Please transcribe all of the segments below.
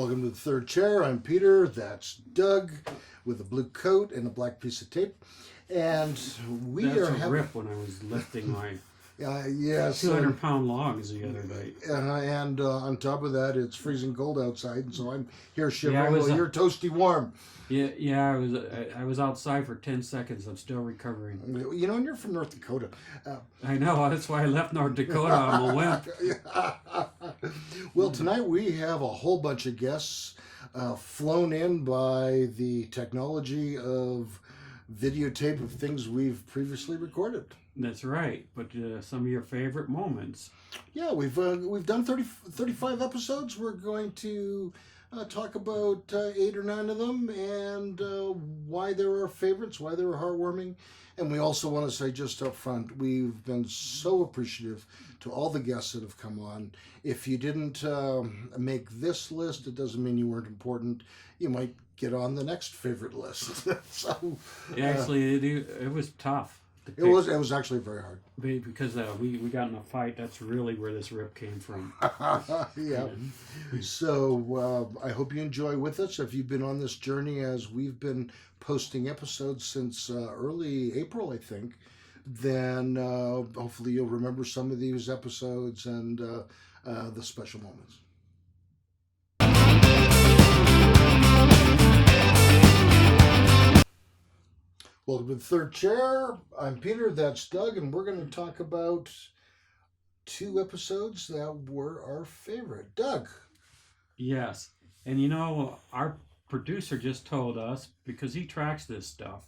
Welcome to the third chair. I'm Peter. That's Doug with a blue coat and a black piece of tape. And we That's are a having... rip when I was lifting my yes, 200-pound logs the other night. and on top of that, it's freezing cold outside, and so I'm here shivering Yeah, while you're toasty warm. Yeah. I was outside for 10 seconds. I'm still recovering. You know, and you're from North Dakota. I know. That's why I left North Dakota. I'm a wimp. Well, tonight we have a whole bunch of guests flown in by the technology of videotape of things we've previously recorded. That's right. But some of your favorite moments. Yeah, we've done 35 episodes. We're going to talk about 8 or 9 of them and why they're our favorites, why they were heartwarming. And we also want to say just up front, we've been so appreciative to all the guests that have come on. If you didn't make this list, it doesn't mean you weren't important. You might get on the next favorite list. So Actually, it was tough. It was actually very hard. Because we got in a fight. That's really where this rip came from. Yeah. So I hope you enjoy with us. If you've been on this journey as we've been posting episodes since early April, I think, then hopefully you'll remember some of these episodes and the special moments. Welcome to the third chair. I'm Peter, that's Doug, and we're going to talk about 2 episodes that were our favorite. Doug. Yes. And you know, our producer just told us, because he tracks this stuff,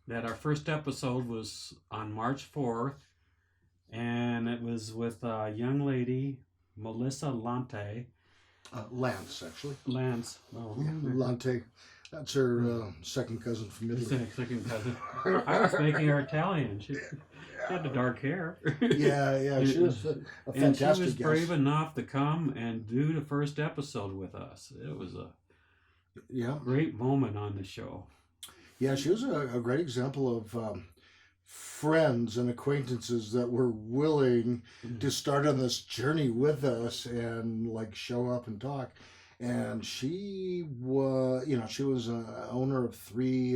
that our first episode was on March 4th, and it was with a young lady, Melissa Lante. Lance, actually. Lance. Oh, yeah, Lante. That's her second cousin from Italy. Second cousin. I was making her Italian. She had the dark hair. Yeah. She was a fantastic And she was guest. brave enough to come and do the first episode with us. It was a great moment on the show. Yeah, she was a great example of friends and acquaintances that were willing to start on this journey with us and like show up and talk. And she was, she was an owner of 3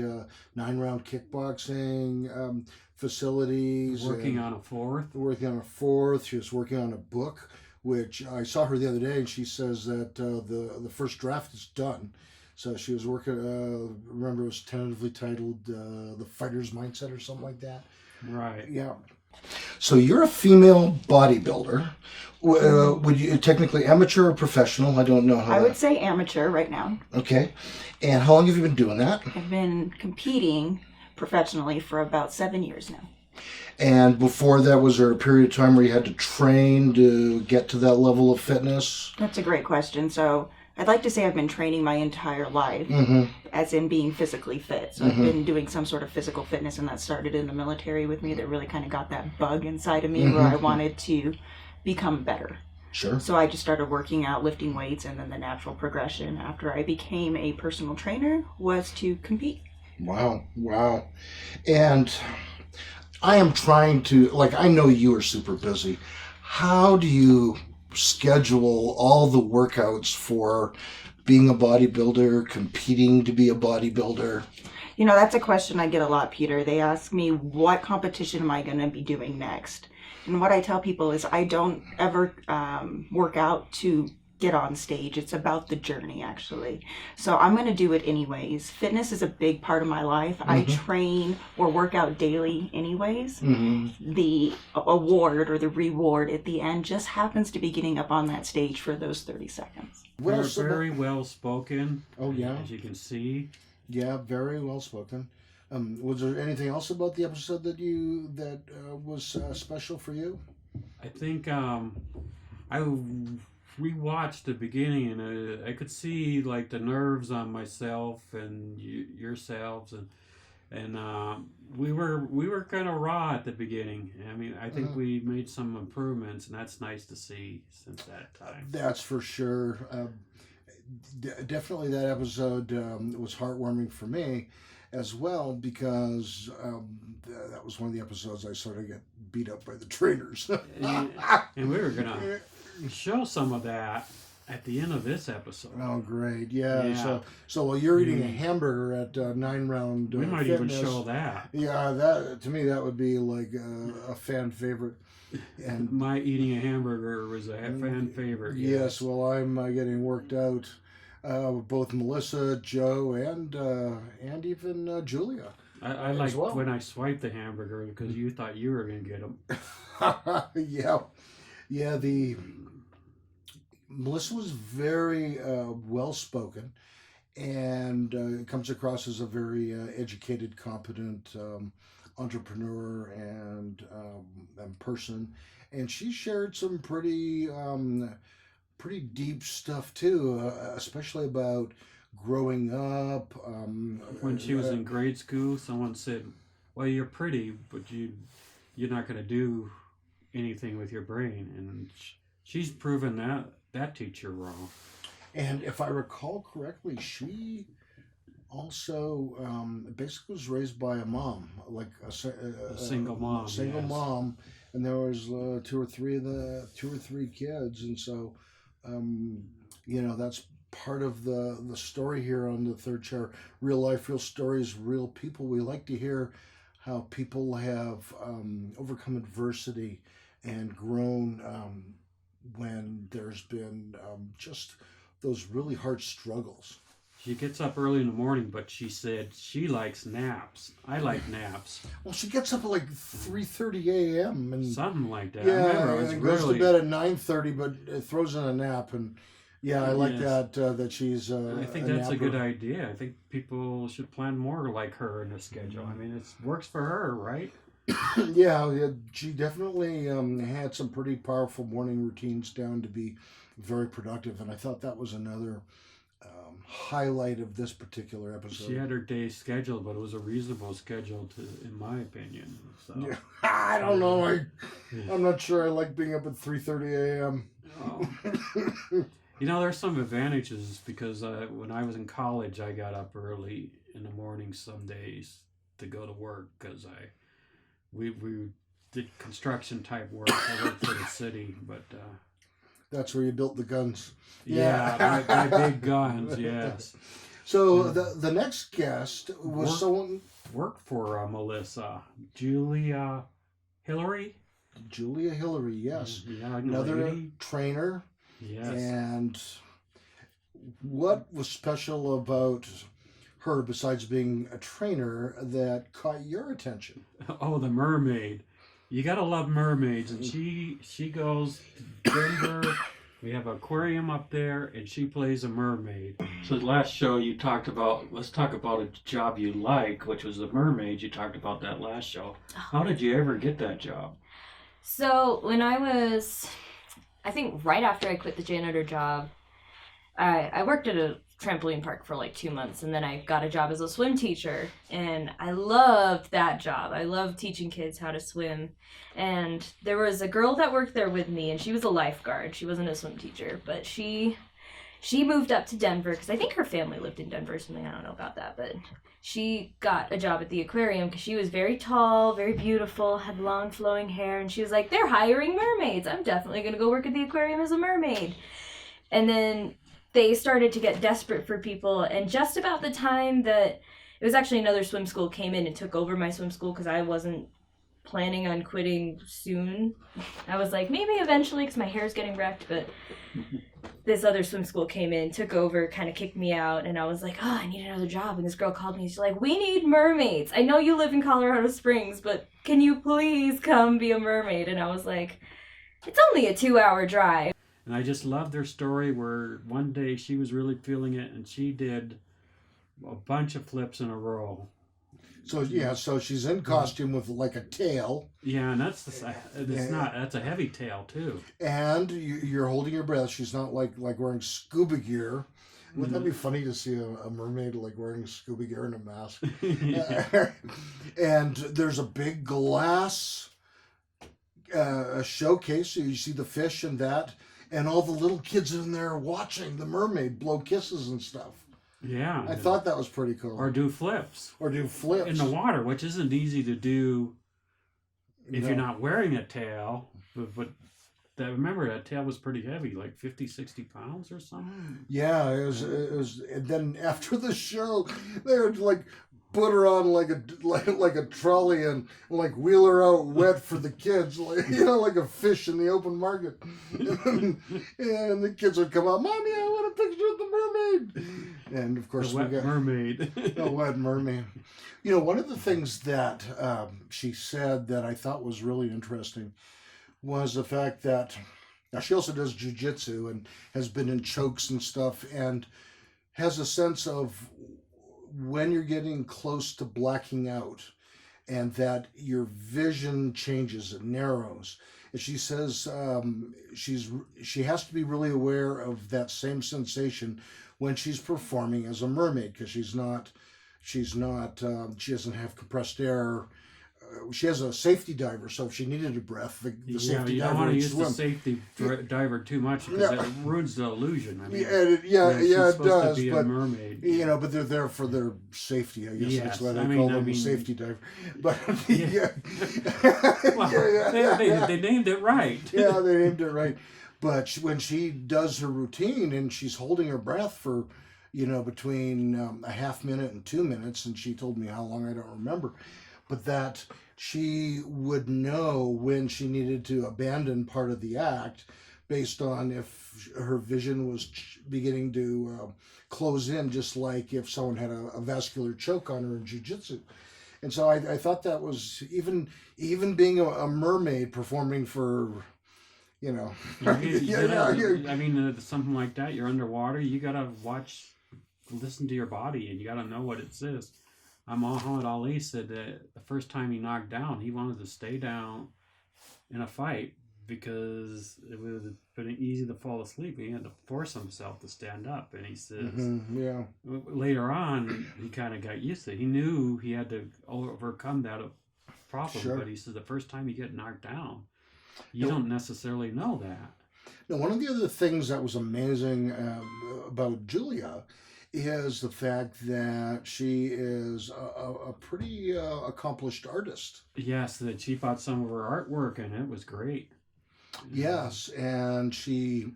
9-round kickboxing facilities. Working on a 4th. She was working on a book, which I saw her the other day, and she says that the first draft is done. So she was working, remember it was tentatively titled The Fighter's Mindset or something like that. Right. Yeah. So you're a female bodybuilder. Would you technically amateur or professional? I don't know how. I would say amateur right now. Okay. And how long have you been doing that? I've been competing professionally for about 7 years now. And before that, was there a period of time where you had to train to get to that level of fitness? That's a great question. So I'd like to say I've been training my entire life, as in being physically fit. So I've been doing some sort of physical fitness, and that started in the military with me. That really kind of got that bug inside of me where I wanted to become better. Sure. So I just started working out, lifting weights, and then the natural progression after I became a personal trainer was to compete. Wow. And I am trying to, I know you are super busy. How do you schedule all the workouts for being a bodybuilder, competing to be a bodybuilder? You know, that's a question I get a lot, Peter. They ask me, what competition am I going to be doing next? And what I tell people is I don't ever work out to get on stage. It's about the journey, actually. So I'm going to do it anyways. Fitness is a big part of my life. I train or work out daily anyways. The award or the reward at the end just happens to be getting up on that stage for those 30 seconds. We're very well spoken. Oh, yeah. As you can see. Yeah, very well spoken. Was there anything else about the episode that was special for you? I think I rewatched the beginning, and I could see the nerves on myself and yourselves, and we were kind of raw at the beginning. I mean, I think we made some improvements, and that's nice to see since that time. That's for sure. Definitely that episode was heartwarming for me as well, because that was one of the episodes I sort of get beat up by the trainers. and we were going to show some of that at the end of this episode. Oh, great! Yeah. Yeah. So while you're eating a hamburger at 9 Round, We might Fitness, even show that. Yeah, that to me that would be like a fan favorite. And My eating a hamburger was a fan favorite. yes, well, I'm getting worked out. Both Melissa, Joe, and even Julia. I as like well. when I swiped the hamburger because you thought you were going to get them. Yeah. The Melissa was very well spoken, and comes across as a very educated, competent entrepreneur and person. And she shared some pretty deep stuff too, especially about growing up. When she was in grade school, someone said, "Well, you're pretty, but you're not going to do anything with your brain." And she's proven that teacher wrong. And if I recall correctly, she also basically was raised by a mom, like a single mom. single yes. mom, and there was two or three kids, and so that's part of the story here on the Third Chair. Real life, real stories, real people. We like to hear how people have overcome adversity and grown when there's been just those really hard struggles. She gets up early in the morning, but she said she likes naps. I like naps. Well, she gets up at like 3:30 a.m. and Something like that. I yeah, remember it was and goes really, to bed at 9:30, but it throws in a nap. And yeah, I like Yes. that she's. I think that's a good idea. I think people should plan more like her in their schedule. I mean, it works for her, right? Yeah, she definitely had some pretty powerful morning routines down to be very productive, and I thought that was another highlight of this particular episode. She had her day scheduled, but it was a reasonable schedule, in my opinion. So. Yeah. I don't know. I'm not sure I like being up at 3:30 a.m. Oh. There's some advantages because when I was in college, I got up early in the morning some days to go to work because we did construction type work. I worked for the city, but That's where you built the guns. yeah, my big guns, yes. So the next guest was someone. Worked for Melissa, Julia Hillary. Julia Hillary, yes. Yeah, Another lady. trainer. Yes. And what was special about her besides being a trainer that caught your attention? Oh, the mermaid. You gotta love mermaids. And she goes to Denver. We have an aquarium up there, and she plays a mermaid. So the last show you talked about, let's talk about a job you like, which was the mermaid. You talked about that last show. How did you ever get that job? So when I think right after I quit the janitor job, I worked at a trampoline park for like 2 months, and then I got a job as a swim teacher, and I loved that job. I loved teaching kids how to swim. And there was a girl that worked there with me, and she was a lifeguard. She wasn't a swim teacher, but she moved up to Denver because I think her family lived in Denver or something. I don't know about that, but she got a job at the aquarium because she was very tall, very beautiful, had long flowing hair, and she was like, "They're hiring mermaids. I'm definitely going to go work at the aquarium as a mermaid." And then they started to get desperate for people, and just about the time that it was actually another swim school came in and took over my swim school because I wasn't planning on quitting soon. I was like, maybe eventually because my hair's getting wrecked, but this other swim school came in, took over, kind of kicked me out, and I was like, oh, I need another job. And this girl called me. She's like, we need mermaids. I know you live in Colorado Springs, but can you please come be a mermaid? And I was like, it's only a 2-hour drive. And I just loved her story where one day she was really feeling it, and she did a bunch of flips in a row. So yeah, so she's in costume with like a tail, Yeah, and that's that's a heavy tail too. and you're holding your breath. She's not like wearing scuba gear. Wouldn't that be funny to see a mermaid like wearing scuba gear and a mask? And there's a big glass showcase, so you see the fish and that, and all the little kids in there watching the mermaid blow kisses and stuff. Yeah. I thought that was pretty cool. Or do flips. Or do flips. In the water, which isn't easy to do if No. you're not wearing a tail. But that remember that tail was pretty heavy, like 50, 60 pounds or something. Yeah, it was, and then after the show, they would like put her on like a trolley and like wheel her out wet for the kids, like like a fish in the open market. And the kids would come out, Mommy, I want a picture of the mermaid. And of course, The wet mermaid. a wet mermaid. One of the things that she said that I thought was really interesting was the fact that now she also does jujitsu and has been in chokes and stuff and has a sense of when you're getting close to blacking out and that your vision changes, it narrows. And she says she has to be really aware of that same sensation when she's performing as a mermaid, because she doesn't have compressed air. She has a safety diver, so if she needed a breath, the safety you diver don't want to would use swim. the safety diver too much because it ruins the illusion. I mean, She's she's it supposed does, to be but a mermaid. but they're there for their safety. I guess Yes, that's why they I call mean- them a safety diver. But Yeah. Well, they named it right. yeah, they named it right. But when she does her routine and she's holding her breath for, between a half minute and 2 minutes, and she told me how long, I don't remember, but that she would know when she needed to abandon part of the act based on if her vision was beginning to close in, just like if someone had a vascular choke on her in jiu-jitsu. And so I thought that was, even being a mermaid performing for, I mean, something like that. You're underwater. You gotta listen to your body, and you gotta know what it says. Muhammad Ali said that the first time he knocked down, he wanted to stay down in a fight because it would have been easy to fall asleep. He had to force himself to stand up, and he says later on he kind of got used to it. He knew he had to overcome that problem, Sure. but he said the first time you get knocked down, you don't necessarily know that. Now, one of the other things that was amazing about Julia is the fact that she is a pretty accomplished artist. Yes, that she bought some of her artwork, and it was great. Yes, and she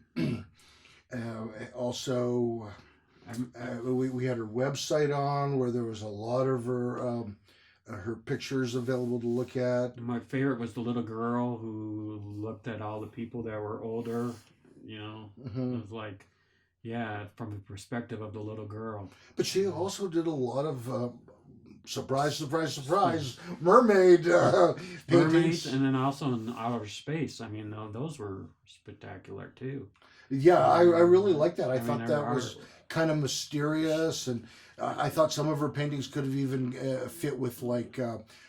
also we had her website on where there was a lot of her pictures available to look at. My favorite was the little girl who looked at all the people that were older. It was like, from the perspective of the little girl. But she also did a lot of surprise, mermaid Mermaids, paintings. and then also in outer space. I mean, those were spectacular too. Yeah, I really like that. I mean, thought there that are- was kind of mysterious, and I thought some of her paintings could have even fit with like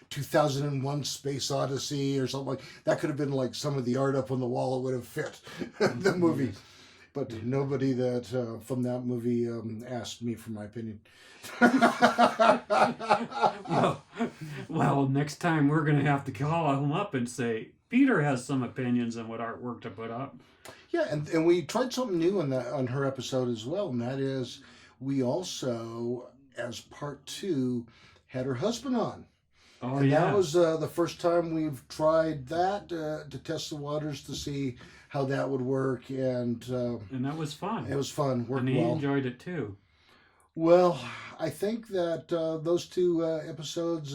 2001 Space Odyssey or something like that. Could have been like some of the art up on the wall. It would have fit the movie. But nobody that from that movie asked me for my opinion. Well, next time we're going to have to call him up and say, Peter has some opinions on what artwork to put up. Yeah, and we tried something new on her episode as well, and that is we also, as part 2, had her husband on. Oh, And yeah. that was the first time we've tried that to test the waters to see how that would work, and And that was fun. it was fun, worked And he well. enjoyed it too. Well, I think that those 2 episodes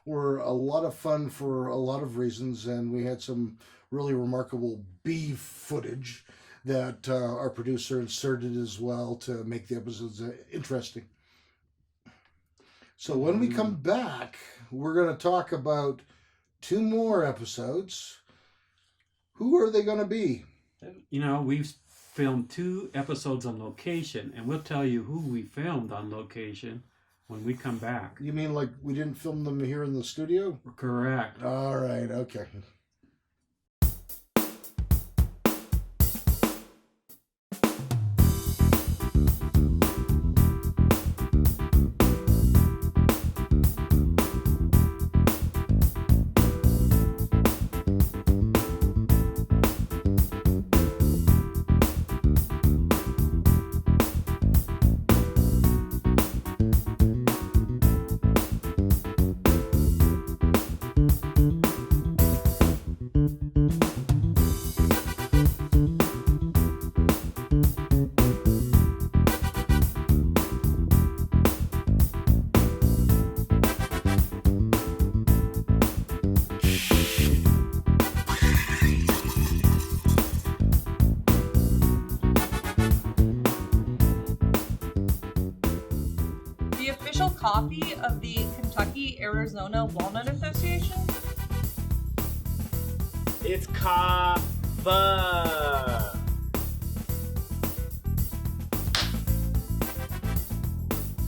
were a lot of fun for a lot of reasons, and we had some really remarkable B footage that our producer inserted as well to make the episodes interesting. So when we come back, we're going to talk about 2 more episodes. Who are they going to be? We've filmed 2 episodes on location, and we'll tell you who we filmed on location when we come back. You mean like we didn't film them here in the studio? Correct. All right, okay. coffee of the Kentucky-Arizona Walnut Association? It's kava.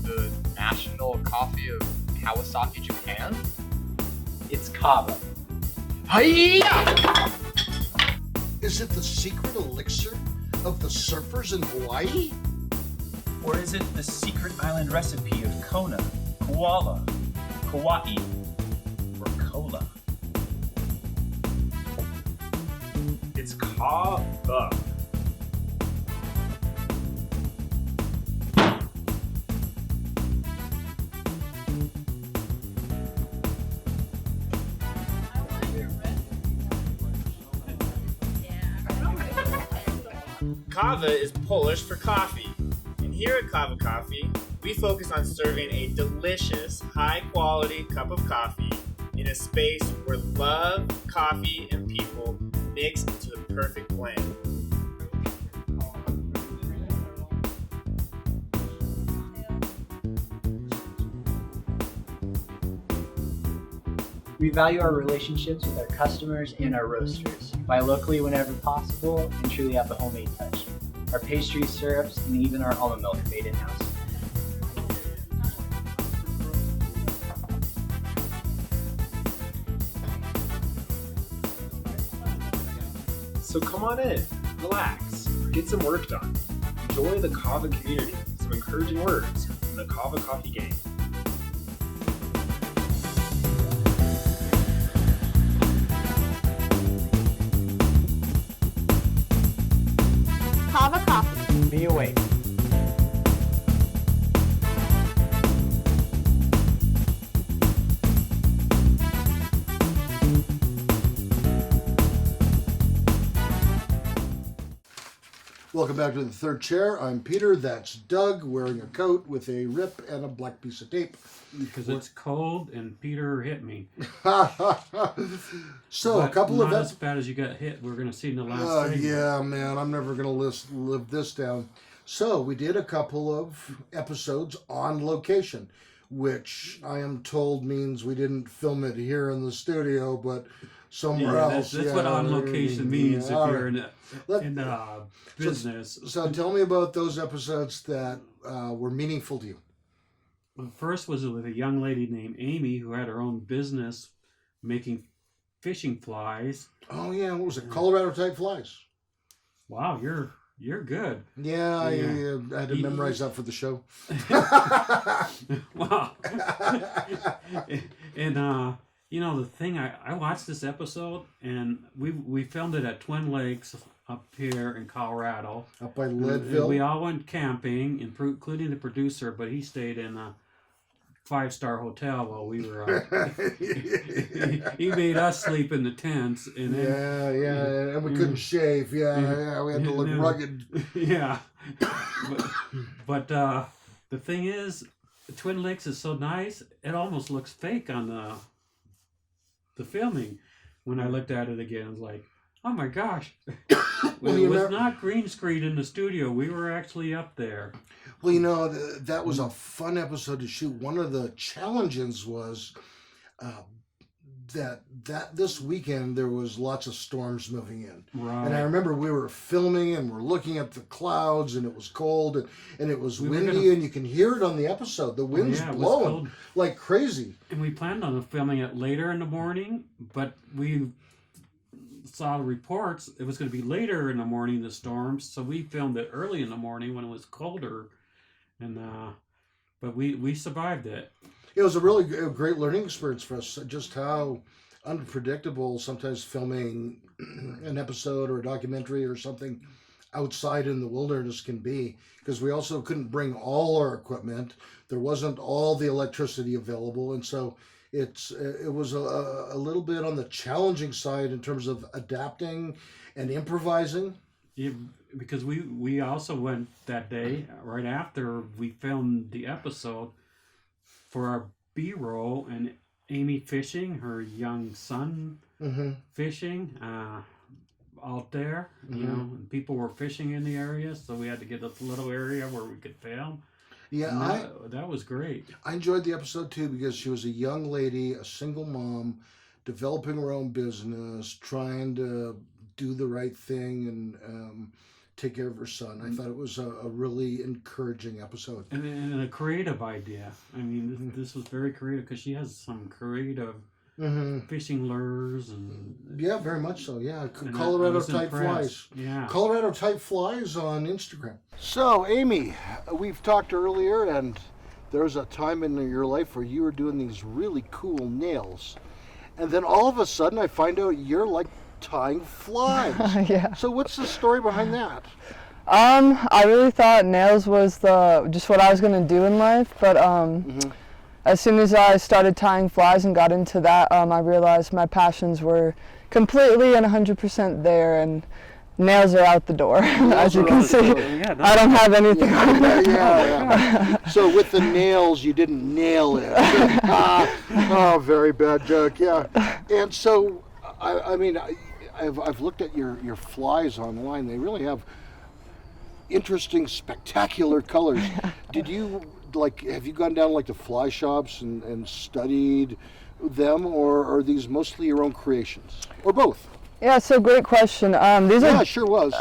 The national coffee of Kawasaki, Japan? It's kava. Hiya! Is it the secret elixir of the surfers in Hawaii? Or is it the secret island recipe of Kona, Koala, Kauai, or Cola? It's kava. Kava is Polish for coffee. And here at Kava Coffee, we focus on serving a delicious, high-quality cup of coffee in a space where love, coffee, and people mix into the perfect blend. We value our relationships with our customers and our roasters. Buy locally whenever possible and truly have the homemade touch. Our pastries, syrups, and even our almond milk are made in-house. So come on in, relax, get some work done. Enjoy the Kava community, some encouraging words from the Kava Coffee Gang. Kava Coffee. Be awake. Welcome back to the third chair. I'm Peter. That's Doug, wearing a coat with a rip and a black piece of tape. Because it's cold and Peter hit me. So But a couple not of as bad as you got hit. We're going to see in the last segment. yeah, man, I'm never gonna live this down. So we did a couple of episodes on location, which I am told means we didn't film it here in the studio, but somewhere Yeah, else. that's what on location means all if you're right. in business. So tell me about those episodes that were meaningful to you. The first was with a young lady named Amy who had her own business making fishing flies. Oh yeah, what was it? Colorado type flies. Wow, you're good. Yeah, I Yeah. had to memorize that for the show. Wow. And you know the thing, I watched this episode and we filmed it at Twin Lakes up here in Colorado. Up by And Leadville. we all went camping, including the producer, but he stayed in a 5-star hotel while we were out. He made us sleep in the tents, and then and we couldn't shave. We had to look Yeah. rugged. yeah. But the thing is, Twin Lakes is so nice; it almost looks fake on the filming. When I looked at it again, I was like, "Oh my gosh!" Well, It you was know- not green screen in the studio. We were actually up there. Well, you know, that was a fun episode to shoot. One of the challenges was that this weekend there was lots of storms moving in. Right. And I remember we were filming and we're looking at the clouds and it was cold and it was We were windy gonna- and you can hear it on the episode. The wind's yeah, it was blowing cold. like crazy. And we planned on filming it later in the morning, but we saw the reports it was going to be later in the morning, the storms, so we filmed it early in the morning when it was colder. And but we survived it. It was a really great learning experience for us, just how unpredictable sometimes filming an episode or a documentary or something outside in the wilderness can be, because we also couldn't bring all our equipment. There wasn't all the electricity available, and so it was a little bit on the challenging side in terms of adapting and improvising. Yeah, because we also went that day right after we filmed the episode for our B-roll, and Amy fishing, her young son Mm-hmm. fishing out there, you know, and people were fishing in the area, so we had to get a little area where we could film. Yeah, And that was great. I enjoyed the episode too because she was a young lady, a single mom, developing her own business, trying to do the right thing and take care of her son. I thought it was a really encouraging episode. And a creative idea. I mean, this was very creative because she has some creative fishing lures and Yeah, very much so. Yeah, and I Colorado was Type impressed. Flies. Yeah. Colorado Type Flies on Instagram. So, Amy, we've talked earlier, and there was a time in your life where you were doing these really cool nails, and then all of a sudden, I find out you're like tying flies. Yeah. So, what's the story behind that? I really thought nails was just what I was gonna do in life, but as soon as I started tying flies and got into that, I realized my passions were completely and 100% there, and nails are out the door. As you can see, I don't have anything on it. Yeah. So with the nails, you didn't nail it. Oh, very bad joke. Yeah. And so, I mean, I've looked at your flies online. They really have interesting, spectacular colors. Did you have you gone down like the fly shops and studied them, or are these mostly your own creations, or both? Yeah, so great question. These Yeah, are it sure was.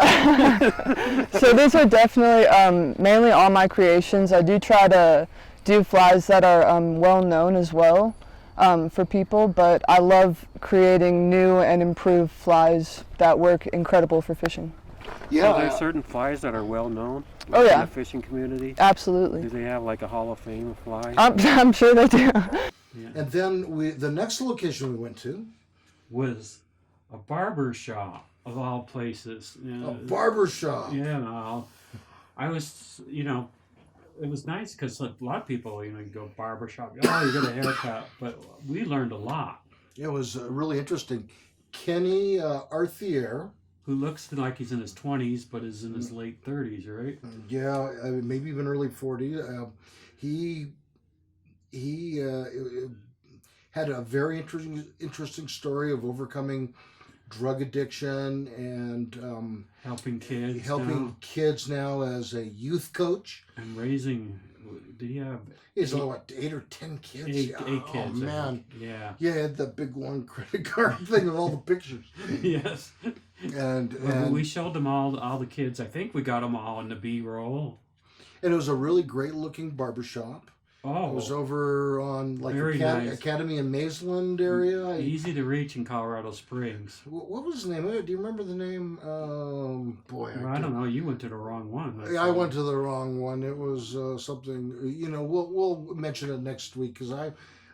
so these are definitely mainly all my creations. I do try to do flies that are well known as well for people, but I love creating new and improved flies that work incredible for fishing. Yeah. So there's certain flies that are well known Oh, yeah. in the fishing community. Do Absolutely. they have like a Hall of Fame of flies? I'm sure they do. And then the next location we went to, Was a barber shop of all places. You know, a barber shop. Yeah, no, I was, it was nice because a lot of people, you go barber shop, oh, you get a haircut, but we learned a lot. It was really interesting. Kenny Arthier, Who looks like he's in his 20s, but is in his late 30s, right? yeah, maybe even early 40s. He had a very interesting story of overcoming drug addiction and Helping kids. helping now kids now as a youth coach. and raising. Did he have He's like, what, 8 or 10 kids? eight Yeah. kids? Oh, I man. think. Yeah. Yeah, he had that big long credit card thing with all the pictures. Yes. And We showed them all the kids. I think we got them all in the B-roll. it was a really great looking barbershop. Oh, It was over on like Very nice. Academy and Mazeland area. easy to reach in Colorado Springs. What was the name of it? Do you remember the name? Boy, Well, I don't know. You went to the wrong one. That's I all. went to the wrong one. It was something. We'll mention it next week because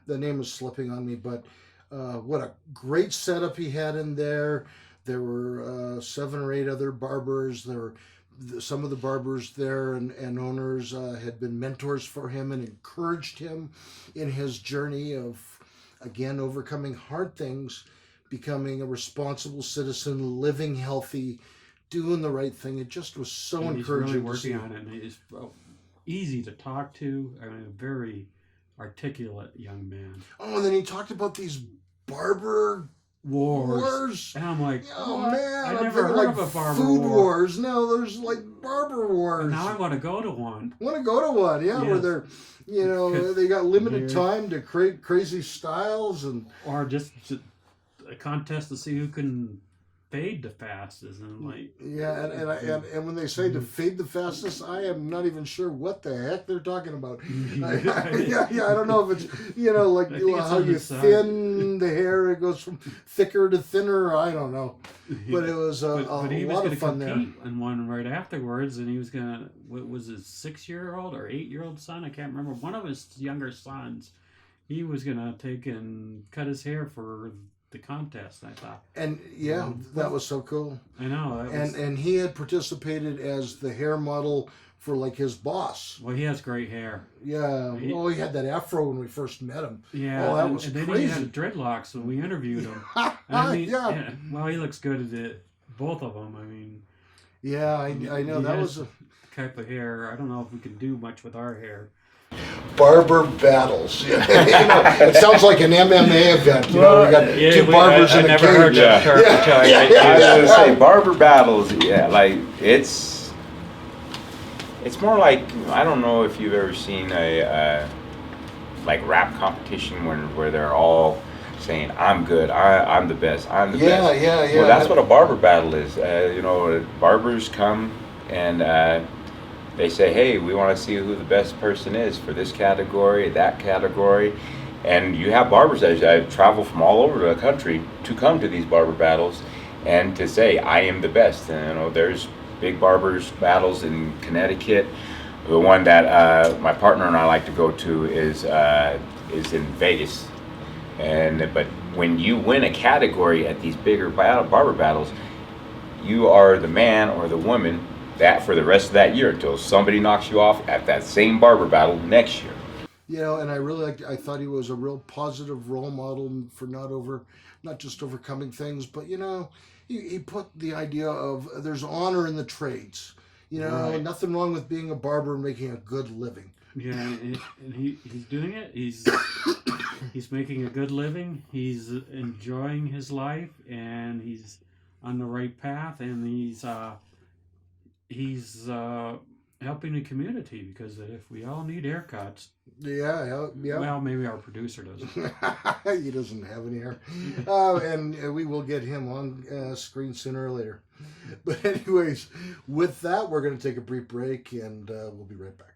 the name is slipping on me. But what a great setup he had in there. There were 7 or 8 other barbers. Some of the barbers there and owners had been mentors for him and encouraged him in his journey of, again, overcoming hard things, becoming a responsible citizen, living healthy, doing the right thing. It just was so And encouraging He's to see. really working on it. And he's easy to talk to. I mean, a very articulate young man. Oh, and then he talked about these barber wars. And I'm like, Oh what? man, I I'm never thinking heard like of a barber food war. wars. No, there's like barber wars. And now I want to go to one. Want to go to one, yeah, where Yes. they're, they got limited Yeah. time to create crazy styles and Or just a contest to see who can fade the fastest. And I'm like, yeah, and when they say to fade the fastest, I am not even sure what the heck they're talking about. I don't know if it's like I think it's how on you the side. thin the hair, it goes from thicker to thinner. I don't know, but it was a but he was lot going of to fun there. compete in one right afterwards, and he was going to, what was his 6-year-old or 8-year-old son? I can't remember. One of his younger sons, he was going to take and cut his hair for the contest, I thought. And yeah, that was so cool. I know. That was, And he had participated as the hair model for like his boss. well, he has great hair. Yeah. He- Oh, he had that afro when we first met him. Yeah. Oh, that and, was and then he crazy. had dreadlocks when we interviewed him. And I mean, Yeah. well, he looks good at it. Both of them. I mean, Yeah, I know he that has was type of hair. I don't know if we can do much with our hair. barber battles. It sounds like an MMA event. We got two barbers in a cage. that term Yeah. I was gonna say barber battles. Yeah, like it's It's more like, I don't know if you've ever seen a like rap competition where they're all saying, I'm good, I'm the best, I'm the best. Yeah. Well, that's what a barber battle is. Barbers come and they say, hey, we want to see who the best person is for this category, that category. And you have barbers that travel from all over the country to come to these barber battles and to say, I am the best. And, there's big barbers battles in Connecticut. The one that my partner and I like to go to is in Vegas. But when you win a category at these bigger barber battles, you are the man or the woman that for the rest of that year until somebody knocks you off at that same barber battle next year. And I thought he was a real positive role model for not just overcoming things, but he put the idea of there's honor in the trades. Right. Nothing wrong with being a barber and making a good living. Yeah, and he's doing it. He's making a good living. He's enjoying his life, and he's on the right path, and he's helping the community, because if we all need haircuts. Yeah. Well, maybe our producer doesn't. He doesn't have any hair. And we will get him on screen sooner or later. But anyways, with that, we're going to take a brief break, and we'll be right back.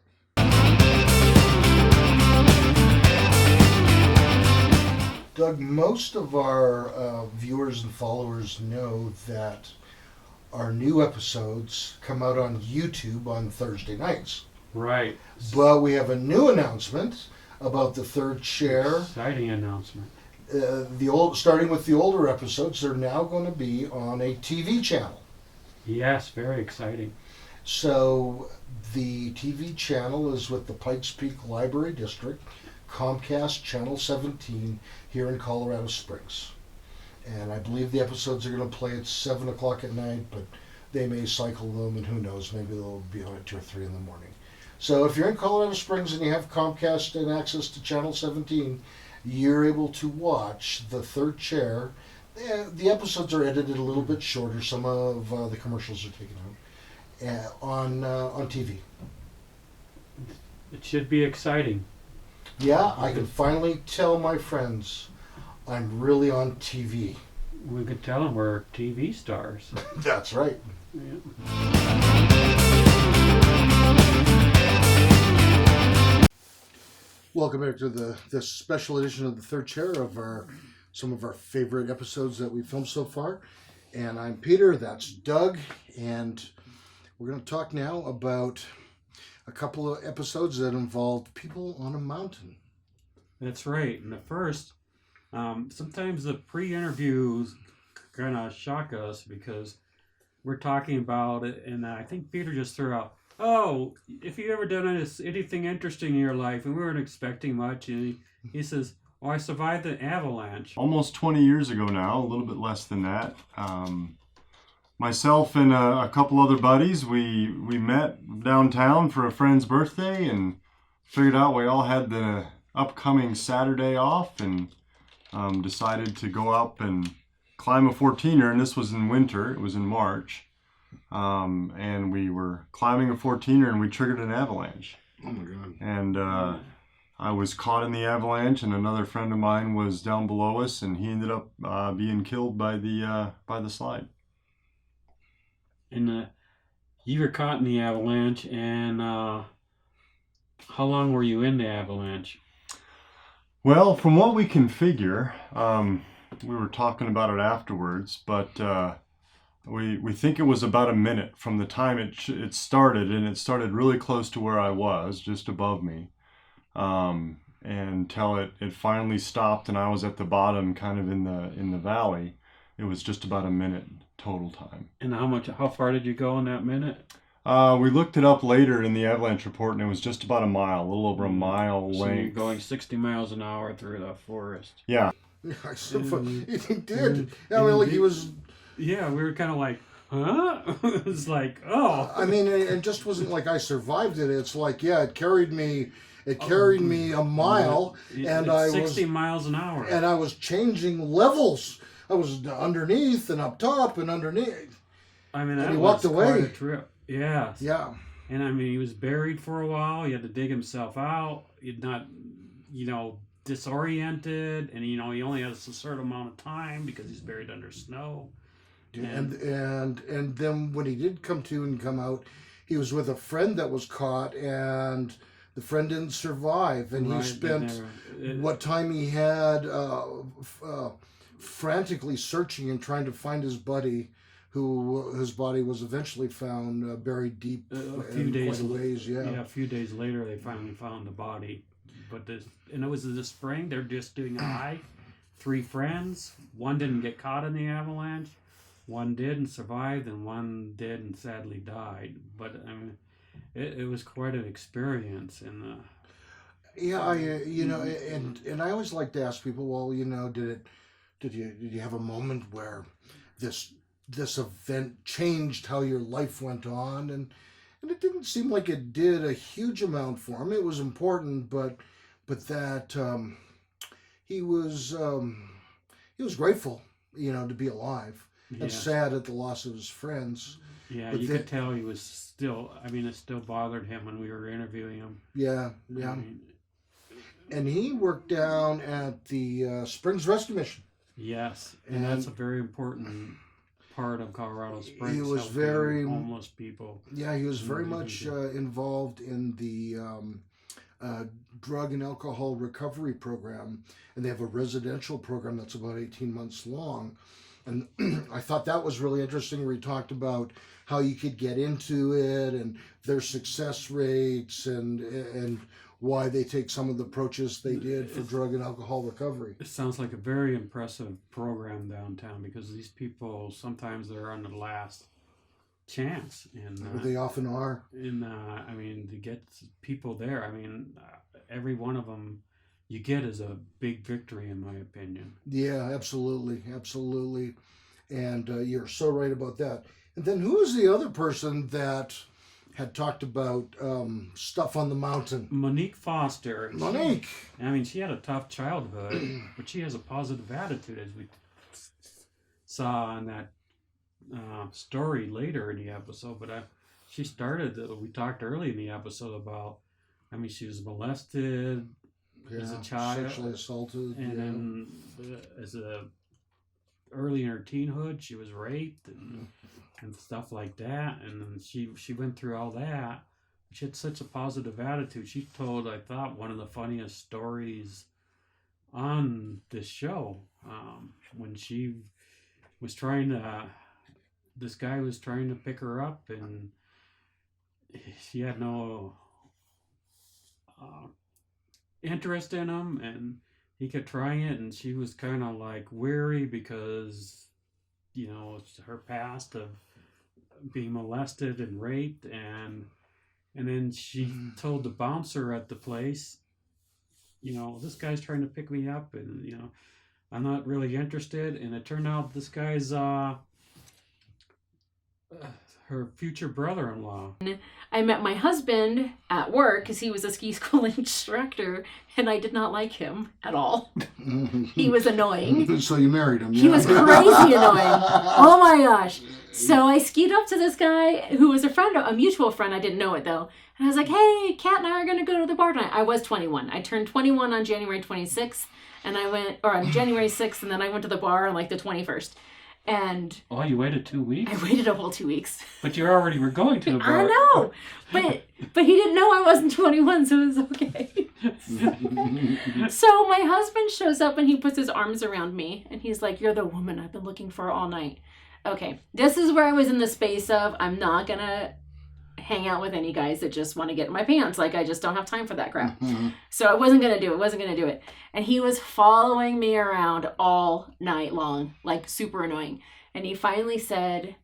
Doug, most of our viewers and followers know that our new episodes come out on YouTube on Thursday nights. Right. But we have a new announcement about the third chair. Exciting announcement. Starting with the older episodes, they're now going to be on a TV channel. Yes, very exciting. So the TV channel is with the Pikes Peak Library District, Comcast Channel 17 here in Colorado Springs. And I believe the episodes are going to play at 7 o'clock at night, but they may cycle them, and who knows, maybe they'll be on at 2 or 3 in the morning. So if you're in Colorado Springs and you have Comcast and access to Channel 17, you're able to watch The Third Chair. The episodes are edited a little bit shorter. Some of the commercials are taken out on TV. It should be exciting. Yeah, I can finally tell my friends I'm really on TV. We could tell them we're TV stars. That's right. Yeah. Welcome back to this special edition of The Third Chair of some of our favorite episodes that we've filmed so far. And I'm Peter, that's Doug, and we're going to talk now about a couple of episodes that involved people on a mountain. That's right. And at first, sometimes the pre-interviews kind of shock us because we're talking about it, and I think Peter just threw out, oh, if you ever done anything interesting in your life, and we weren't expecting much, and he says, oh, I survived the avalanche. Almost 20 years ago now, a little bit less than that. Myself and a couple other buddies, we met downtown for a friend's birthday and figured out we all had the upcoming Saturday off and decided to go up and climb a 14er, and this was in winter, it was in March. And we were climbing a 14er and we triggered an avalanche. Oh my God. And I was caught in the avalanche, and another friend of mine was down below us, and he ended up being killed by the slide. And you were caught in the avalanche, and how long were you in the avalanche? Well, from what we can figure, we were talking about it afterwards, but we think it was about a minute from the time it started, and it started really close to where I was, just above me, until it finally stopped, and I was at the bottom, kind of in the valley. It was just about a minute total time. And how far did you go in that minute? We looked it up later in the avalanche report, and it was just about a mile, a little over a mile So length. you're going 60 miles an hour through the forest. Yeah. He did. I mean, like he was. Yeah, we were kind of like, huh? It was like, oh. I mean, it just wasn't like I survived it. It's like, yeah, it carried me a mile, and I was 60 miles an hour. And I was changing levels. I was underneath and up top and underneath. I mean, and that he was walked away. quite a trip. Yes. Yeah. And I mean, he was buried for a while. He had to dig himself out. He'd not, disoriented, and he only has a certain amount of time because he's buried under snow. And then when he did come to and come out, he was with a friend that was caught, and the friend didn't survive, and he spent what time he had frantically searching and trying to find his buddy, whose body was eventually found buried deep a few days ways. A few days later, they finally found the body. But and it was in the spring. They're just doing a hike. 3 friends. One didn't get caught in the avalanche. One did and survived, and one did and sadly died. But I mean, it was quite an experience. And and I always like to ask people, well, did you have a moment where this event changed how your life went on? And it didn't seem like it did a huge amount for him. It was important, but that he was grateful, to be alive. And sad at the loss of his friends. Yeah, but you could tell he was still. I mean, it still bothered him when we were interviewing him. Yeah. And he worked down at the Springs Rescue Mission. Yes, and that's a very important part of Colorado Springs. He was very homeless people. Yeah, he was very much involved in the drug and alcohol recovery program, and they have a residential program that's about 18 months long. And I thought that was really interesting, where he talked about how you could get into it and their success rates and why they take some of the approaches they did for drug and alcohol recovery. It sounds like a very impressive program downtown, because these people, sometimes they're on the last chance. And they often are. And I mean, to get people there, every one of them you get is a big victory, in my opinion. Yeah, absolutely. And you're so right about that. And then who was the other person that had talked about stuff on the mountain? Monique Foster. Monique! She had a tough childhood, but she has a positive attitude, as we saw in that story later in the episode. But she started, we talked early in the episode about, she was molested as a child, sexually assaulted, and then early in her teenhood she was raped and stuff like that, and then she went through all that. She had such a positive attitude. She told, I thought, one of the funniest stories on this show, when she was trying to, this guy was trying to pick her up, and she had no interest in him, and he kept trying it, and she was kind of like weary because it's her past of being molested and raped, and then she told the bouncer at the place, this guy's trying to pick me up, and I'm not really interested. And it turned out this guy's her future brother-in-law. I met my husband at work because he was a ski school instructor, and I did not like him at all. He was annoying. So you married him? He was crazy annoying. Oh my gosh. So I skied up to this guy who was a mutual friend. I didn't know it though. And I was like, hey, Kat and I are going to go to the bar tonight. I was 21. I turned 21 on January 26th, and on January 6th, and then I went to the bar on like the 21st. And you waited 2 weeks? I waited a whole 2 weeks. But you already were going to the bar. I know, but he didn't know I wasn't 21, so it was okay. So my husband shows up and he puts his arms around me and he's like, "You're the woman I've been looking for all night." Okay, this is where I was in the space of, I'm not gonna hang out with any guys that just want to get in my pants. Like, I just don't have time for that crap. So I wasn't gonna do it. And he was following me around all night long, like super annoying. And he finally said,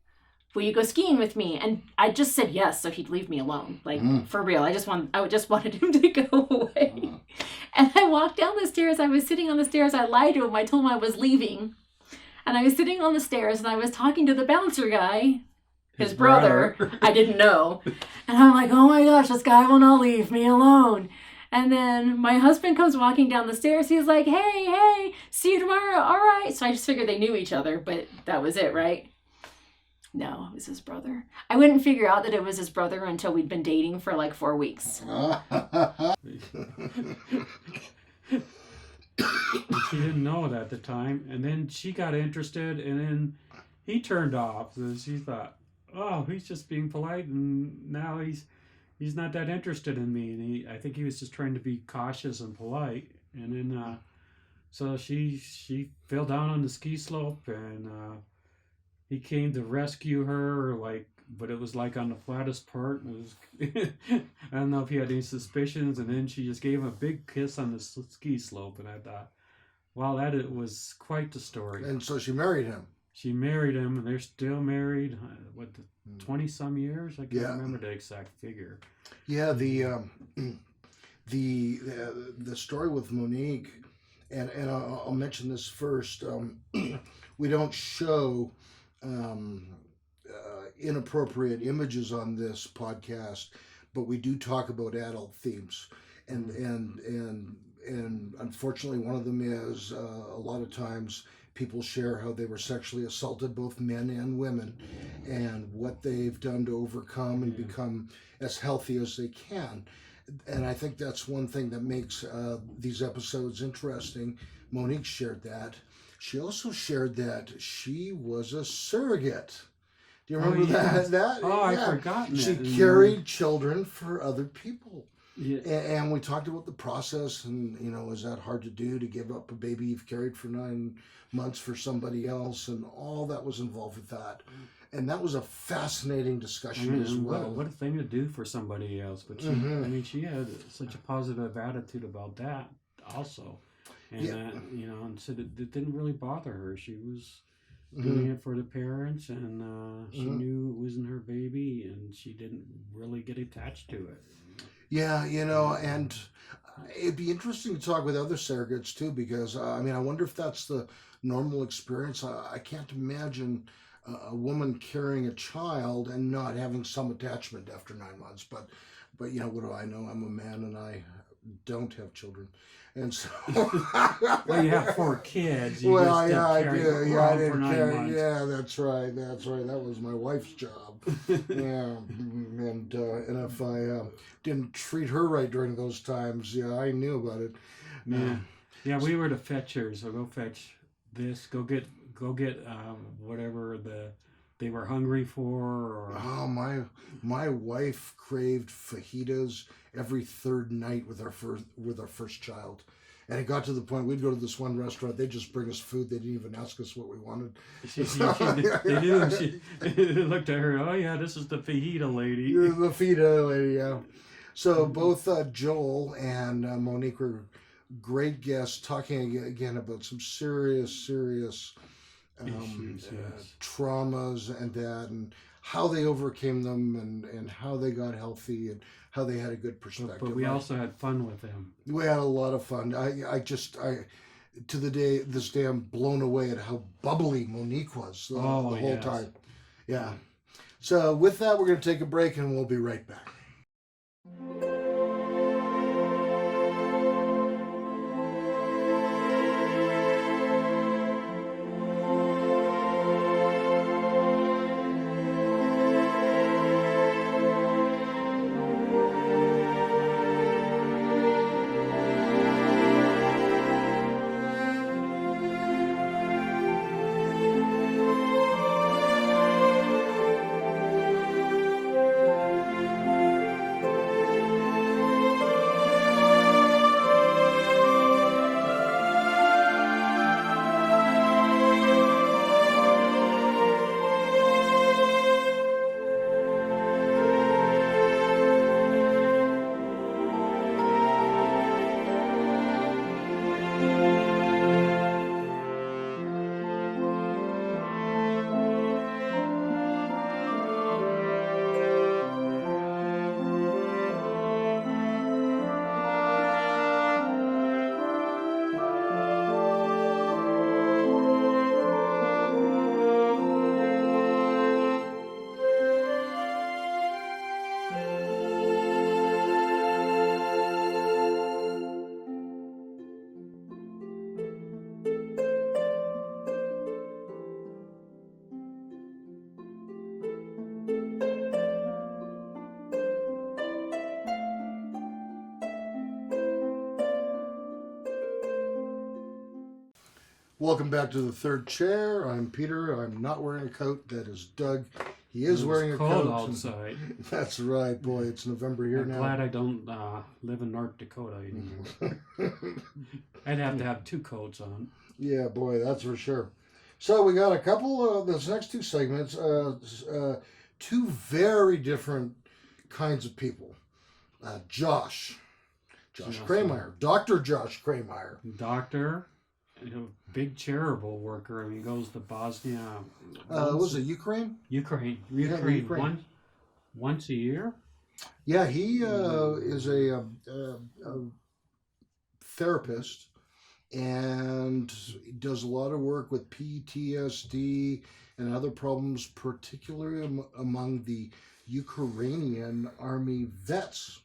"Will you go skiing with me?" And I just said yes, so he'd leave me alone. Like, for real. I just wanted him to go away. And I walked down the stairs. I was sitting on the stairs. I lied to him. I told him I was leaving. And I was sitting on the stairs and I was talking to the bouncer guy, his brother. I didn't know. And I'm like, oh my gosh, this guy will not leave me alone. And then my husband comes walking down the stairs. He's like, hey, see you tomorrow. All right. So I just figured they knew each other, but that was it, right? No, it was his brother. I wouldn't figure out that it was his brother until we'd been dating for like 4 weeks. She didn't know it at the time, and then she got interested, and then he turned off. So she thought, "Oh, he's just being polite, and now he's not that interested in me." And I think he was just trying to be cautious and polite. And then, so she fell down on the ski slope, and he came to rescue her, but it was like on the flattest part. It was I don't know if he had any suspicions, and then she just gave him a big kiss on the ski slope, and I thought, wow, it was quite the story. And so she married him. She married him, and they're still married. 20-some years? I can't remember the exact figure. Yeah, the story with Monique, and I'll mention this first. We don't show inappropriate images on this podcast, but we do talk about adult themes, and unfortunately, one of them is a lot of times people share how they were sexually assaulted, both men and women, and what they've done to overcome and become as healthy as they can. And I think that's one thing that makes these episodes interesting. Monique shared that. She also shared that she was a surrogate. Do you remember that? I'd forgotten that. She carried children for other people. Yeah. And we talked about the process, and is that hard to do, to give up a baby you've carried for 9 months for somebody else, and all that was involved with that. And that was a fascinating discussion as well. What a thing to do for somebody else. But she, she had such a positive attitude about that also. And, and said it didn't really bother her. She was doing it for the parents, and she knew it wasn't her baby, and she didn't really get attached to it. Yeah, and it'd be interesting to talk with other surrogates too, because I wonder if that's the normal experience. I can't imagine a woman carrying a child and not having some attachment after 9 months. But what do I know? I'm a man, and I don't have children. And so, well, you have 4 kids. I do. Yeah, I didn't carry. Yeah, that's right. That was my wife's job. Yeah, and if I didn't treat her right during those times, I knew about it. Yeah, we were the fetchers. So go fetch this. Go get whatever they were hungry for. Or... Oh, my wife craved fajitas every third night with our first child. And it got to the point we'd go to this one restaurant, they'd just bring us food. They didn't even ask us what we wanted. They knew. She looked at her, oh yeah, this is the fajita lady. The fajita lady, yeah. So both Joel and Monique were great guests, talking again about some serious issues, traumas and that, and how they overcame them, and how they got healthy, and how they had a good perspective. But we also had fun with them. We had a lot of fun. I to this day I'm blown away at how bubbly Monique was the whole time. Yeah. So with that, we're going to take a break, and we'll be right back. Welcome back to the third chair. I'm Peter. I'm not wearing a coat. That is Doug. He is wearing a cold coat. outside. That's right, boy. It's November here I'm now. glad I don't live in North Dakota anymore. I'd have to have 2 coats on. Yeah, boy, that's for sure. So we got a couple of those next 2 segments. 2 very different kinds of people. Josh Krameyer, Dr. Josh Krameyer. Doctor, big charitable worker. He goes to Bosnia. Was it Ukraine? Ukraine. Once a year? Yeah, he is a therapist and does a lot of work with PTSD and other problems, particularly among the Ukrainian army vets.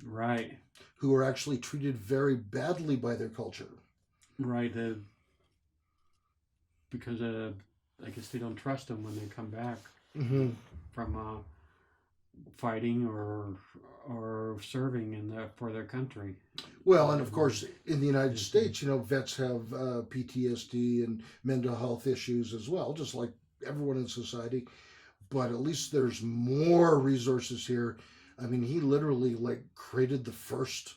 Right. Who are actually treated very badly by their culture. Right. Because I guess they don't trust them when they come back from fighting or serving for their country. Well, and of course, in the United States, vets have PTSD and mental health issues as well, just like everyone in society. But at least there's more resources here. I mean, he literally created the first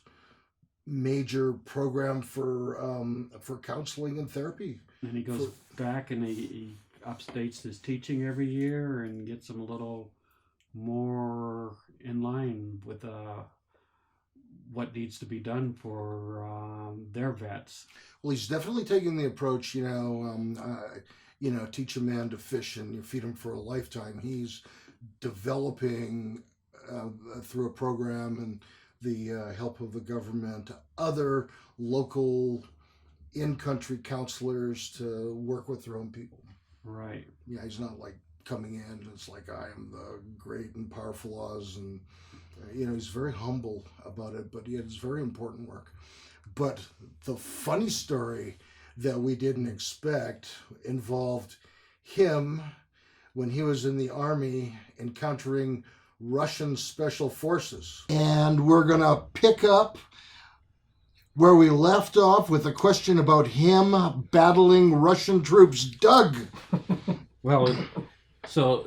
major program for counseling and therapy. And he goes back and he updates his teaching every year and gets them a little more in line with what needs to be done for their vets. Well, he's definitely taking the approach, teach a man to fish and you feed him for a lifetime. He's developing through a program and the help of the government, other local in-country counselors to work with their own people. Right. Yeah, he's not coming in and it's I am the great and powerful Oz, and he's very humble about it, but it's very important work. But the funny story that we didn't expect involved him when he was in the army encountering Russian special forces. And we're going to pick up where we left off with a question about him battling Russian troops. Doug! Well, so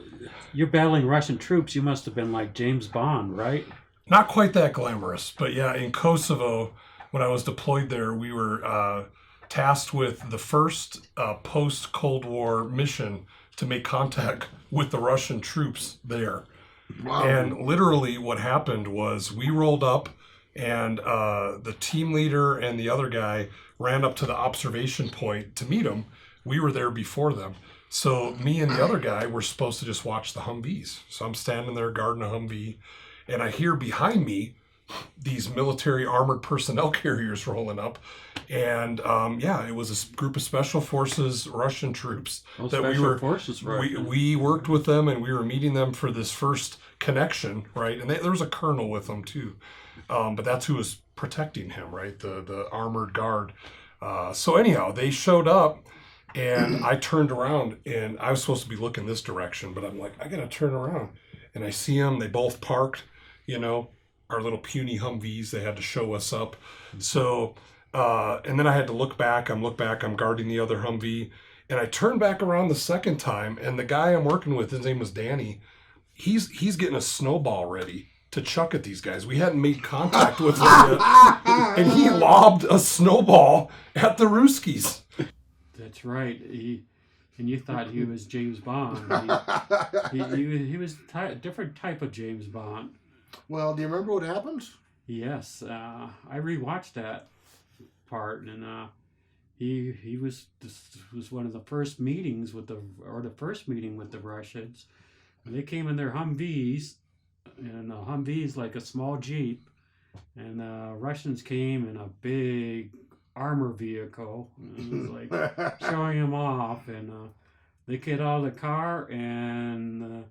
you're battling Russian troops. You must have been like James Bond, right? Not quite that glamorous, but yeah, in Kosovo, when I was deployed there, we were tasked with the first post-Cold War mission to make contact with the Russian troops there. Wow. And literally what happened was we rolled up and the team leader and the other guy ran up to the observation point to meet them. We were there before them. So me and the other guy were supposed to just watch the Humvees. So I'm standing there guarding a Humvee, and I hear behind me these military armored personnel carriers rolling up. And it was a group of special forces Russian troops that we worked with them, and we were meeting them for this first connection, right? And there was a colonel with them too, but that's who was protecting him, right? The armored guard. So anyhow, they showed up, and I turned around, and I was supposed to be looking this direction, but I'm like, I gotta turn around, and I see them. They both parked, our little puny Humvees. They had to show us up. So, and then I had to look back. I'm guarding the other Humvee. And I turned back around the second time, and the guy I'm working with, his name was Danny, he's getting a snowball ready to chuck at these guys. We hadn't made contact with him yet. And he lobbed a snowball at the Ruskies. That's right. And you thought he was James Bond. He was a different type of James Bond. Well, do you remember what happened? Yes, I rewatched that part, and he was one of the first meetings with the first meeting with the Russians. And they came in their Humvees, and the Humvee's like a small Jeep, and the Russians came in a big armor vehicle. And it was like showing him off, and they get out of the car, and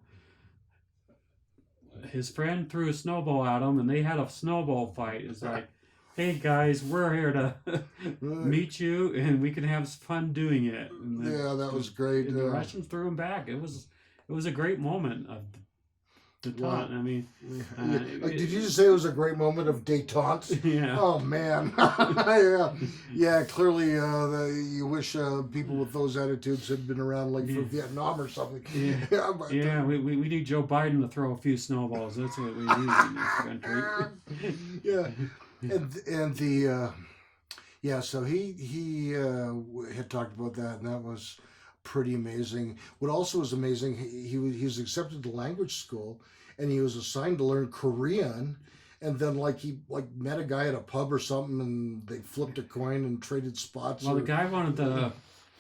his friend threw a snowball at him, and they had a snowball fight. It's like, hey guys, we're here to meet you, and we can have fun doing it. And that was great. And the Russians threw him back. It was a great moment. Detente. I mean, Did you just say it was a great moment of détente? Yeah. Oh man. Yeah. Yeah. Clearly, you wish people with those attitudes had been around, like for Vietnam or something. Yeah. But, Yeah, we need Joe Biden to throw a few snowballs. That's what we need in this country. Yeah. And the so he had talked about that, and that was pretty amazing. What also was amazing, he was accepted to language school, and he was assigned to learn Korean, and then he met a guy at a pub or something, and they flipped a coin and traded spots. Well, the guy wanted to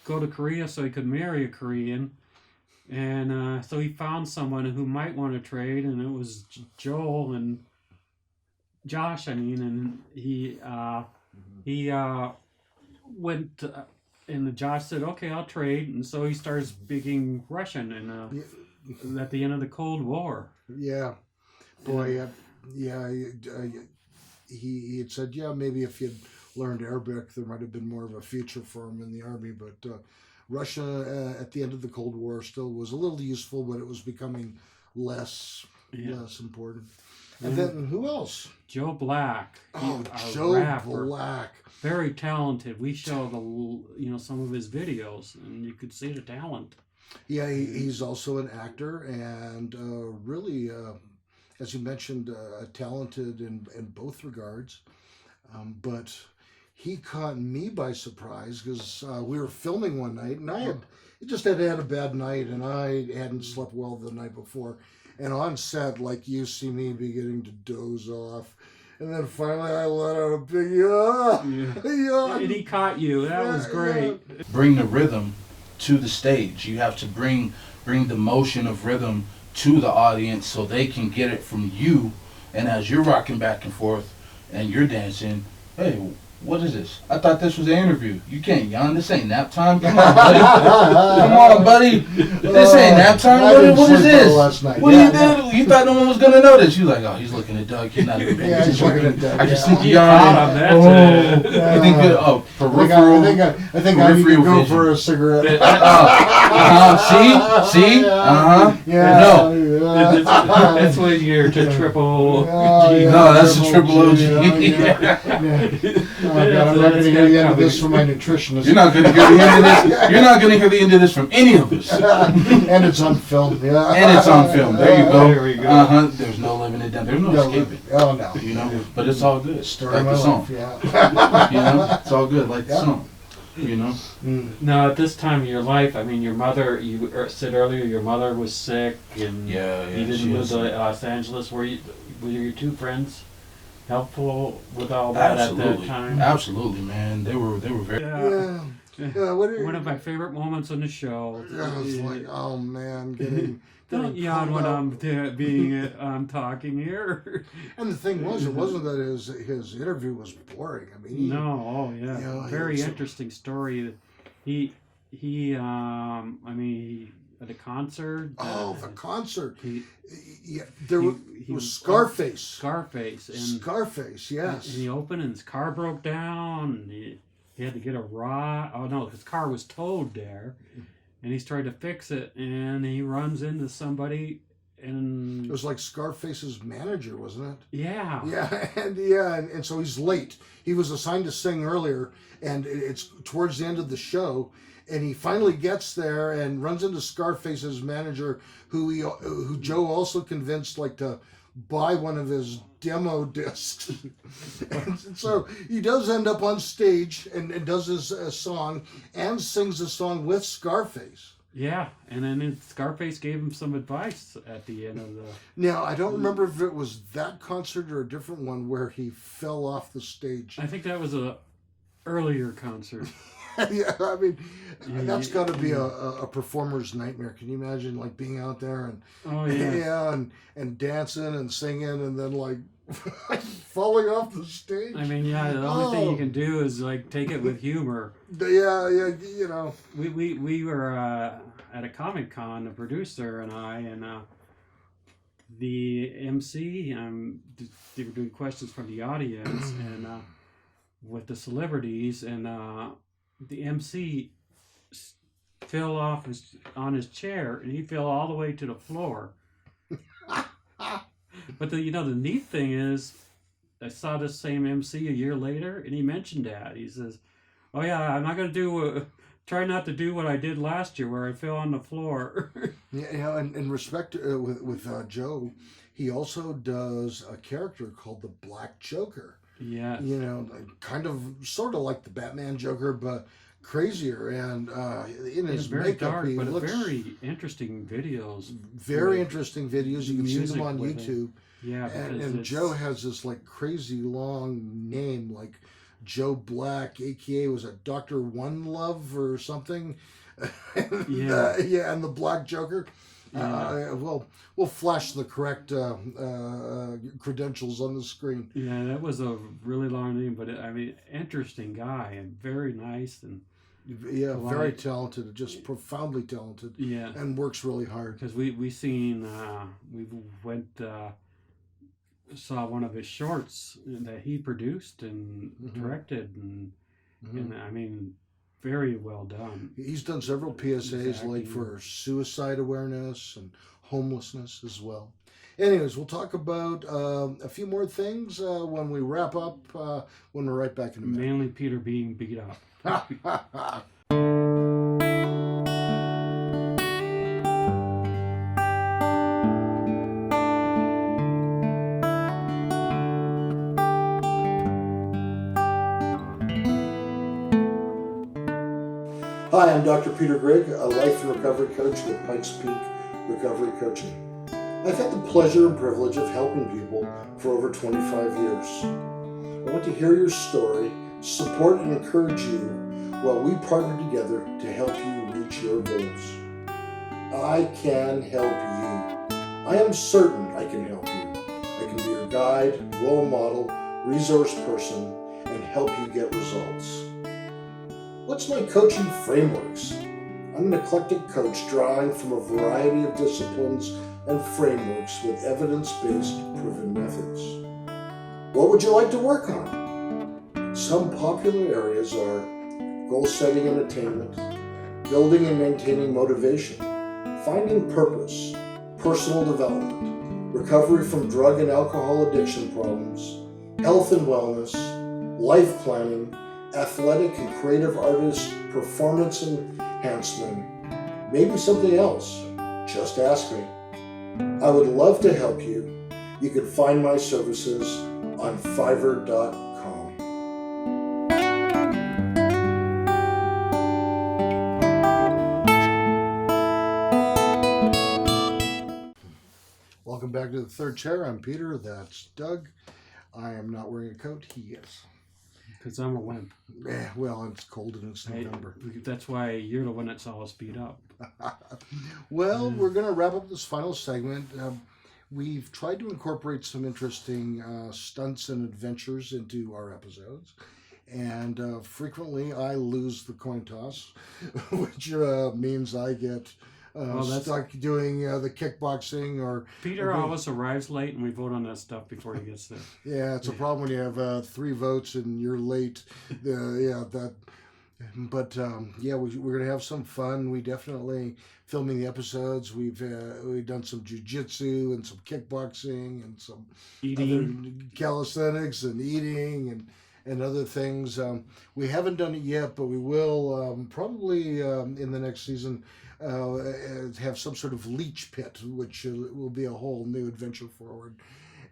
go to Korea so he could marry a Korean, and so he found someone who might want to trade, and it was Joel and Josh. I mean, and he went. And Josh said, "Okay, I'll trade." And so he started speaking Russian, and at the end of the Cold War. Yeah, boy, he had said, maybe if he'd learned Arabic, there might have been more of a future for him in the army. But Russia, at the end of the Cold War, still was a little useful, but it was becoming less important. And then who else? Joe Black. Oh, Our Joe rapper. Black. Very talented. We show some of his videos, and you could see the talent. Yeah, he's also an actor, and really, as you mentioned, talented in both regards. But he caught me by surprise because we were filming one night, and I had had a bad night, and I hadn't slept well the night before. And on set, you see me beginning to doze off. And then finally I let out a big yawn. And he caught you. That was great. Bring the rhythm to the stage. You have to bring the motion of rhythm to the audience so they can get it from you. And as you're rocking back and forth and you're dancing, hey, what is this? I thought this was an interview. You can't yawn. This ain't nap time. Come on, buddy. Come on, buddy. This ain't nap time. What is this? What are you doing? You thought no one was gonna notice. You like, oh, he's looking at Doug. He's not even. Yeah, he's looking at Doug. I just think yawning. You think peripheral? I think I need to go for a cigarette. See? Yeah. No. That's when you're to triple G. No, that's a triple OG. Oh God, I'm not going to hear the end of this from my nutritionist. You're not going to hear the end of this. You're not going to hear the end of this from any of us. And it's on film. Yeah. And it's on film. There you go. There we go. There's no living it down. There's no escaping. Oh no. You know, but it's all good. Story Like of my the song. life. Yeah. You know, it's all good. Like the song. You know. Now, at this time of your life, I mean, your mother. You said earlier your mother was sick, and you didn't move to Los Angeles. Were your two friends helpful with all that at that time? Absolutely, man. They were very. Yeah. One of my favorite moments on the show. I was like, oh man, getting. Don't yawn when I'm talking here. And the thing was, it wasn't that his interview was boring. I mean, very interesting story. He at a concert. The concert. There was Scarface. Scarface, yes. And he opened and his car broke down. And he had to get a ride. Oh no, his car was towed there. And he's trying to fix it, and he runs into somebody, and it was like Scarface's manager, wasn't it? Yeah. Yeah, and so he's late. He was assigned to sing earlier, and it's towards the end of the show, and he finally gets there and runs into Scarface's manager, who Joe also convinced to buy one of his demo discs. And so he does end up on stage and does his song and sings a song with Scarface. Yeah, and then Scarface gave him some advice at the end of the... Now, I don't remember if it was that concert or a different one where he fell off the stage. I think that was a earlier concert. Yeah, I mean, that's got to be a performer's nightmare. Can you imagine being out there and and dancing and singing and then falling off the stage? I mean, the only thing you can do is take it with humor. Yeah, you know. We were at a Comic-Con, the producer and I, and the MC. They were doing questions from the audience and with the celebrities and. The MC fell off on his chair, and he fell all the way to the floor. But the neat thing is, I saw this same MC a year later, and he mentioned that. He says, "Oh yeah, I'm not gonna try not to do what I did last year, where I fell on the floor." Yeah, and in respect with Joe, he also does a character called the Black Joker. Yeah. Kind of, sort of like the Batman Joker, but crazier. And in his very makeup, dark, he but looks very interesting videos. very interesting videos. You can see them Music on with it. YouTube. Yeah, and because Joe has this like crazy long name, like Joe Black, aka was it Dr. One Love or something? Yeah. And the Black Joker. Yeah. We'll flash the correct credentials on the screen. Yeah, that was a really long name, but interesting guy and very nice and very talented, just profoundly talented. Yeah, and works really hard. Because we went saw one of his shorts that he produced and directed, and very well done. He's done several PSAs like for suicide awareness and homelessness as well. Anyways, we'll talk about a few more things when we wrap up, when we're right back in a minute. Mainly Peter being beat up. Hi, I'm Dr. Peter Grigg, a life and recovery coach with Pikes Peak Recovery Coaching. I've had the pleasure and privilege of helping people for over 25 years. I want to hear your story, support and encourage you while we partner together to help you reach your goals. I can help you. I am certain I can help you. I can be your guide, role model, resource person, and help you get results. What's my coaching frameworks? I'm an eclectic coach drawing from a variety of disciplines and frameworks with evidence-based proven methods. What would you like to work on? Some popular areas are goal setting and attainment, building and maintaining motivation, finding purpose, personal development, recovery from drug and alcohol addiction problems, health and wellness, life planning, athletic and creative artist performance enhancement, maybe something else. Just ask me. I would love to help you. You can find my services on Fiverr.com. Welcome back to the third chair. I'm Peter. That's Doug. I am not wearing a coat. He is. Because I'm a wimp. Well, it's cold and it's November. That's why you're the one that's all speed up. Well, we're going to wrap up this final segment. We've tried to incorporate some interesting stunts and adventures into our episodes. And frequently I lose the coin toss, which means I get stuck doing the kickboxing or... Peter always arrives late and we vote on that stuff before he gets there. Yeah, it's a problem when you have 3 votes and you're late. But we're going to have some fun. We definitely filming the episodes. We've done some jiu-jitsu and some kickboxing and some other calisthenics and eating and other things. We haven't done it yet, but we will probably in the next season have some sort of leech pit, which will be a whole new adventure forward.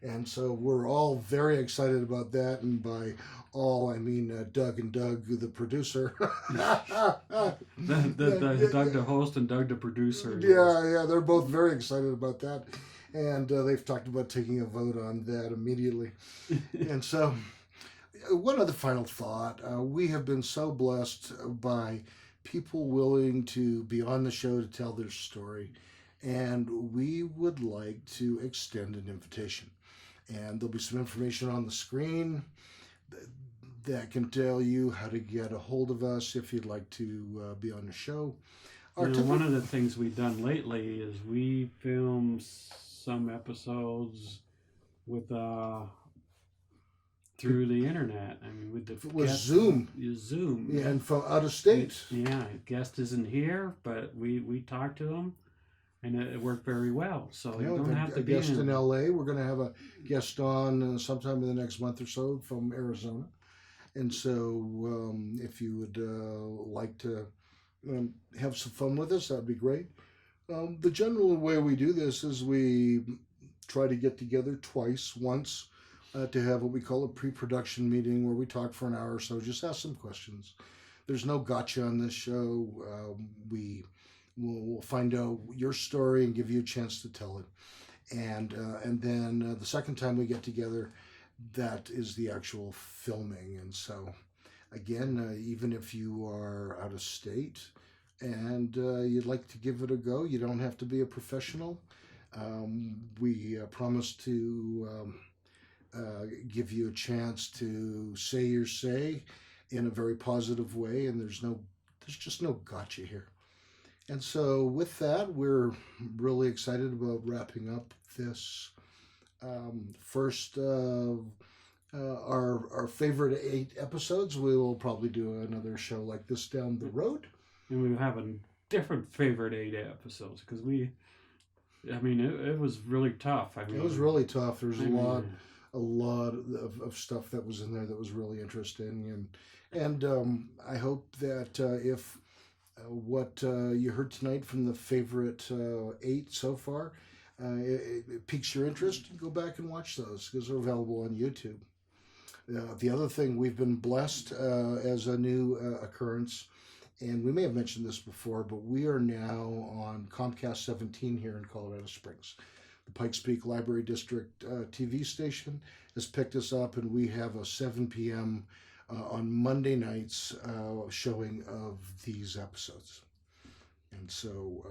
And so we're all very excited about that. And by all, I mean Doug and Doug, the producer. Doug the host and Doug the producer. Yeah, they're both very excited about that. And they've talked about taking a vote on that immediately. And so one other final thought. We have been so blessed by people willing to be on the show to tell their story. And we would like to extend an invitation. And there'll be some information on the screen that can tell you how to get a hold of us if you'd like to be on the show. One of the things we've done lately is we film some episodes with through the internet. I mean, with Zoom. Zoom. Yeah, and from out of state. Yeah, guest isn't here, but we talk to them. and it worked very well. So you You know, don't have a to be guest in in. LA. We're going to have a guest on sometime in the next month or so from Arizona. And so if you would like to have some fun with us, that'd be great. The general way we do this is we try to get together twice. Once to have what we call a pre-production meeting where we talk for an hour or so, just ask some questions. There's no gotcha on this show. We'll find out your story and give you a chance to tell it. And then the second time we get together, that is the actual filming. And so, again, even if you are out of state and you'd like to give it a go, you don't have to be a professional. We promise to give you a chance to say your say in a very positive way, and there's just no gotcha here. And so with that, we're really excited about wrapping up this first our favorite 8 episodes. We will probably do another show like this down the road, And we have a different favorite 8 episodes because it was really tough. It was really tough. There's a lot of stuff that was in there that was really interesting, and I hope that if what you heard tonight from the favorite 8 so far, it piques your interest, go back and watch those because they're available on YouTube. The other thing, we've been blessed as a new occurrence, and we may have mentioned this before, but we are now on Comcast 17 here in Colorado Springs. The Pikes Peak Library District TV station has picked us up, and we have a 7 p.m. On Monday nights showing of these episodes. And so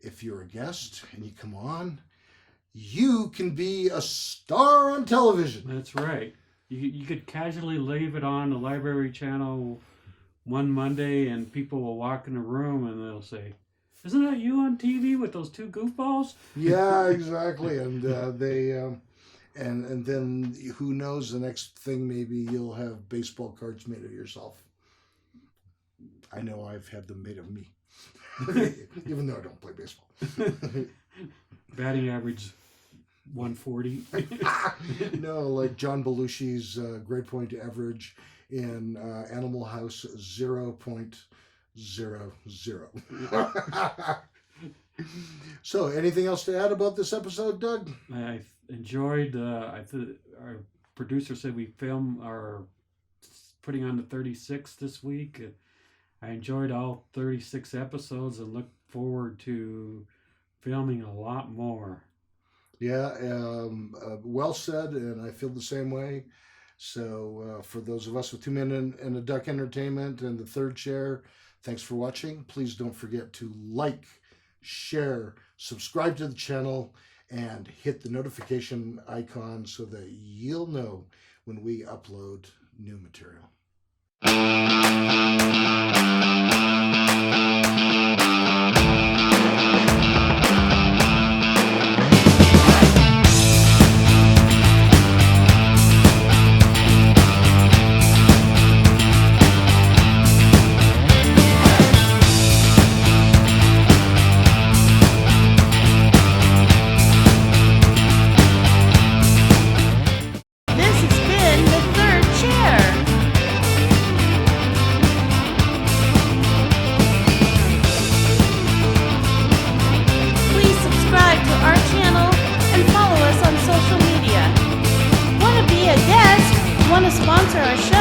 if you're a guest and you come on, you can be a star on television. That's right. You could casually leave it on the library channel one Monday, and people will walk in the room and they'll say, "Isn't that you on TV with those 2 goofballs?" Yeah, exactly. And and then who knows, the next thing maybe you'll have baseball cards made of yourself. I know I've had them made of me, even though I don't play baseball. Batting average 140. No, like John Belushi's grade point average in Animal House 0.00. So, anything else to add about this episode, Doug? I enjoyed. Our producer said we are putting on the 36 this week. I enjoyed all 36 episodes and look forward to filming a lot more. Yeah, well said, and I feel the same way. So for those of us with 2 Men and a Duck Entertainment and the Third Chair, thanks for watching. Please don't forget to like, share, subscribe to the channel, and hit the notification icon so that you'll know when we upload new material. Sponsor our show?